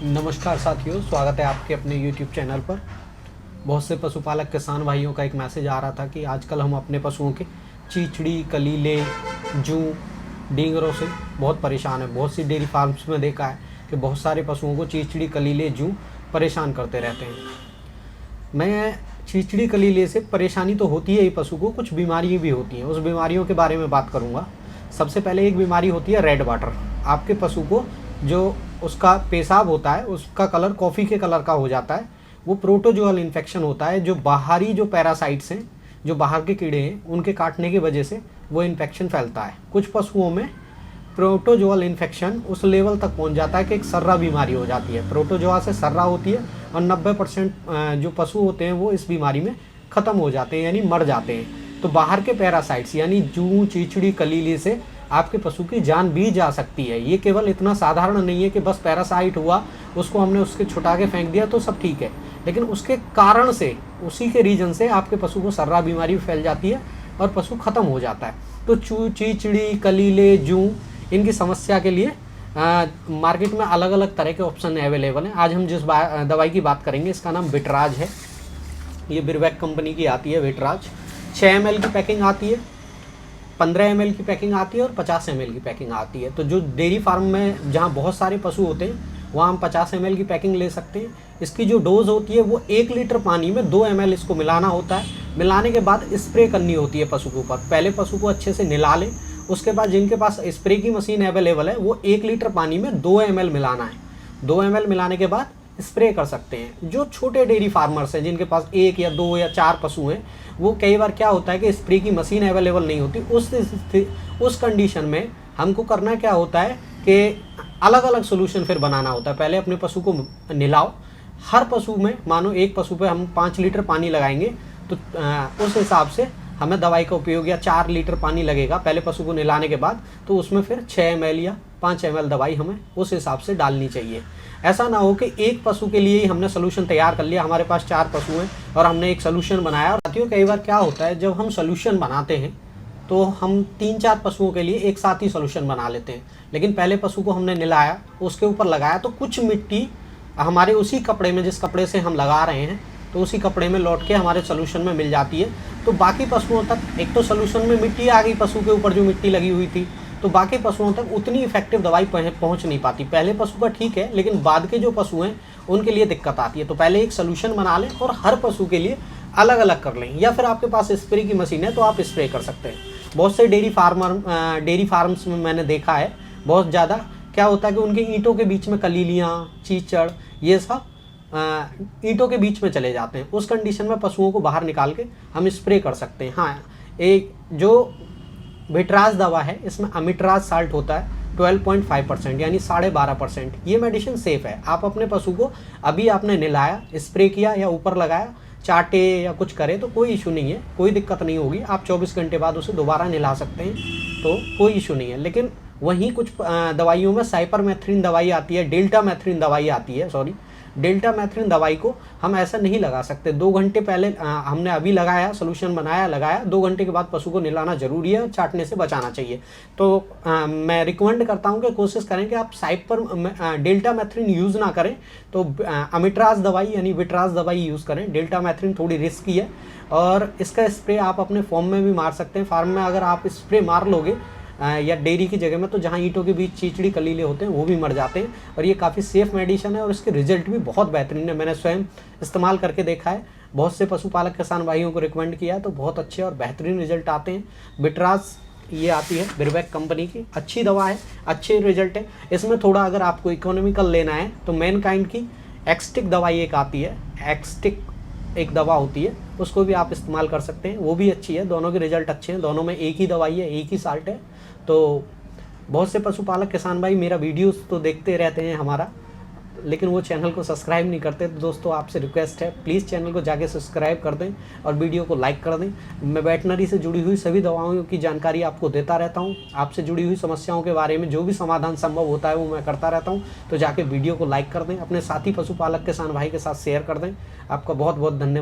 नमस्कार साथियों, स्वागत है आपके अपने YouTube चैनल पर। बहुत से पशुपालक किसान भाइयों का एक मैसेज आ रहा था कि आजकल हम अपने पशुओं के चीचड़ी, कलीले, जूं, डींगरों से बहुत परेशान हैं। बहुत सी डेयरी फार्म्स में देखा है कि बहुत सारे पशुओं को चीचड़ी, कलीले, जूं परेशान करते रहते हैं। मैं चीचड़ी, कलीले से परेशानी तो होती है ही, पशु को कुछ बीमारियाँ भी होती हैं। उस बीमारियों के बारे में बात करूँगा। सबसे पहले एक बीमारी होती है रेड वाटर। आपके पशु को जो उसका पेशाब होता है उसका कलर कॉफ़ी के कलर का हो जाता है। वो प्रोटोजोअल इन्फेक्शन होता है। जो बाहरी जो पैरासाइट्स हैं, जो बाहर के कीड़े हैं, उनके काटने की वजह से वो इन्फेक्शन फैलता है। कुछ पशुओं में प्रोटोजोअल इन्फेक्शन उस लेवल तक पहुंच जाता है कि एक सर्रा बीमारी हो जाती है। प्रोटोजोआ से सर्रा होती है और 90% जो पशु होते हैं वो इस बीमारी में ख़त्म हो जाते हैं, यानी मर जाते हैं। तो बाहर के पैरासाइट्स यानी जूं, चीचड़ी, कलीले से आपके पशु की जान भी जा सकती है। ये केवल इतना साधारण नहीं है कि बस पैरासाइट हुआ, उसको हमने उसके छुटा के फेंक दिया तो सब ठीक है, लेकिन उसके कारण से, उसी के रीजन से आपके पशु को सर्रा बीमारी फैल जाती है और पशु खत्म हो जाता है। तो चीचड़ी, कलीले, जूं, इनकी समस्या के लिए मार्केट में अलग अलग तरह के ऑप्शन अवेलेबल हैं। आज हम जिस दवाई की बात करेंगे इसका नाम विटराज है। ये बिरवैक कंपनी की आती है विटराज। 6 ml की पैकिंग आती है, 15 ml की पैकिंग आती है और 50 ml की पैकिंग आती है। तो जो डेयरी फार्म में जहाँ बहुत सारे पशु होते हैं वहाँ हम 50 ml की पैकिंग ले सकते हैं। इसकी जो डोज होती है वो 1 लीटर पानी में 2 ml इसको मिलाना होता है। मिलाने के बाद स्प्रे करनी होती है पशु के ऊपर। पहले पशु को अच्छे से नहला लें, उसके बाद जिनके पास स्प्रे की मशीन अवेलेबल है वो 1 लीटर पानी में 2 ml मिलाना है। 2 ml मिलाने के बाद स्प्रे कर सकते हैं। जो छोटे डेयरी फार्मर्स हैं जिनके पास 1 या 2 या 4 पशु हैं, वो कई बार क्या होता है कि स्प्रे की मशीन अवेलेबल नहीं होती। उस कंडीशन में हमको करना क्या होता है कि अलग अलग सोल्यूशन फिर बनाना होता है। पहले अपने पशु को नहलाओ। हर पशु में मानो एक पशु पे हम 5 लीटर पानी लगाएंगे तो उस हिसाब से हमें दवाई का उपयोग, या 4 लीटर पानी लगेगा पहले पशु को नहलाने के बाद, तो उसमें फिर 6 ml या 5 ml दवाई हमें उस हिसाब से डालनी चाहिए। ऐसा ना हो कि एक पशु के लिए ही हमने सोल्यूशन तैयार कर लिया, हमारे पास 4 पशु हैं और हमने एक सोल्यूशन बनाया। और साथियों, कई बार क्या होता है जब हम सोल्यूशन बनाते हैं तो हम 3-4 पशुओं के लिए एक साथ ही सोल्यूशन बना लेते हैं, लेकिन पहले पशु को हमने नहलाया, उसके ऊपर लगाया, तो कुछ मिट्टी हमारे उसी कपड़े में, जिस कपड़े से हम लगा रहे हैं, तो उसी कपड़े में लौट के हमारे सोल्यूशन में मिल जाती है। तो बाकी पशुओं तक, एक तो सोल्यूशन में मिट्टी आ गई पशु के ऊपर जो मिट्टी लगी हुई थी, तो बाकी पशुओं तक उतनी इफेक्टिव दवाई पहुंच नहीं पाती। पहले पशु का ठीक है, लेकिन बाद के जो पशु हैं उनके लिए दिक्कत आती है। तो पहले एक सोल्यूशन बना लें और हर पशु के लिए अलग अलग कर लें, या फिर आपके पास स्प्रे की मशीन है तो आप स्प्रे कर सकते हैं। बहुत से डेयरी फार्म्स में मैंने देखा है बहुत ज़्यादा क्या होता है कि उनके ईंटों के बीच में कलीलियाँ, चीचड़, ये सब ईंटों के बीच में चले जाते हैं। उस कंडीशन में पशुओं को बाहर निकाल के हम स्प्रे कर सकते हैं। हाँ, एक जो विटराज दवा है इसमें अमिट्राज साल्ट होता है 12.5%, यानी 12.5%। ये मेडिसिन सेफ़ है। आप अपने पशु को अभी आपने नहलाया, स्प्रे किया या ऊपर लगाया, चाटे या कुछ करे तो कोई इशू नहीं है, कोई दिक्कत नहीं होगी। आप 24 घंटे बाद उसे दोबारा नहला सकते हैं, तो कोई इशू नहीं है। लेकिन वहीं कुछ दवाइयों में साइपरमेथ्रिन दवाई आती है, डेल्टामेथ्रिन दवाई आती है, डेल्टामेथ्रिन दवाई को हम ऐसा नहीं लगा सकते। 2 घंटे पहले हमने अभी लगाया, सोल्यूशन बनाया, लगाया, 2 घंटे के बाद पशु को नहलाना जरूरी है, चाटने से बचाना चाहिए। तो मैं रिकमेंड करता हूं कि कोशिश करें कि आप डेल्टामेथ्रिन यूज़ ना करें, तो अमिट्राज दवाई यानी विटराज दवाई यूज़ करें। डेल्टामेथ्रिन थोड़ी रिस्की है और इसका स्प्रे आप अपने फॉर्म में भी मार सकते हैं। फार्म में अगर आप स्प्रे मार लोगे या डेयरी की जगह में, तो जहाँ ईंटों के बीच चीचड़ी, कलीले होते हैं वो भी मर जाते हैं। और ये काफ़ी सेफ मेडिसिन है और इसके रिजल्ट भी बहुत बेहतरीन है। मैंने स्वयं इस्तेमाल करके देखा है, बहुत से पशुपालक किसान भाइयों को रिकमेंड किया है, तो बहुत अच्छे और बेहतरीन रिजल्ट आते हैं। विटराज ये आती है बिरवैक कंपनी की, अच्छी दवा है, अच्छे रिजल्ट है। इसमें थोड़ा अगर आपको इकोनॉमिकल लेना है तो मैनकाइंड की एक्सटिक दवाई एक आती है, एक्सटिक एक दवा होती है, उसको भी आप इस्तेमाल कर सकते हैं, वो भी अच्छी है। दोनों के रिजल्ट अच्छे हैं, दोनों में एक ही दवाई है, एक ही साल्ट है। तो बहुत से पशुपालक किसान भाई मेरा वीडियोस तो देखते रहते हैं हमारा, लेकिन वो चैनल को सब्सक्राइब नहीं करते। तो दोस्तों आपसे रिक्वेस्ट है, प्लीज़ चैनल को जाके सब्सक्राइब कर दें और वीडियो को लाइक कर दें। मैं वेटनरी से जुड़ी हुई सभी दवाओं की जानकारी आपको देता रहता हूँ। आपसे जुड़ी हुई समस्याओं के बारे में जो भी समाधान संभव होता है वो मैं करता रहता हूँ। तो जाके वीडियो को लाइक कर दें, अपने साथी पशुपालक किसान भाई के साथ शेयर कर दें। आपका बहुत बहुत धन्यवाद।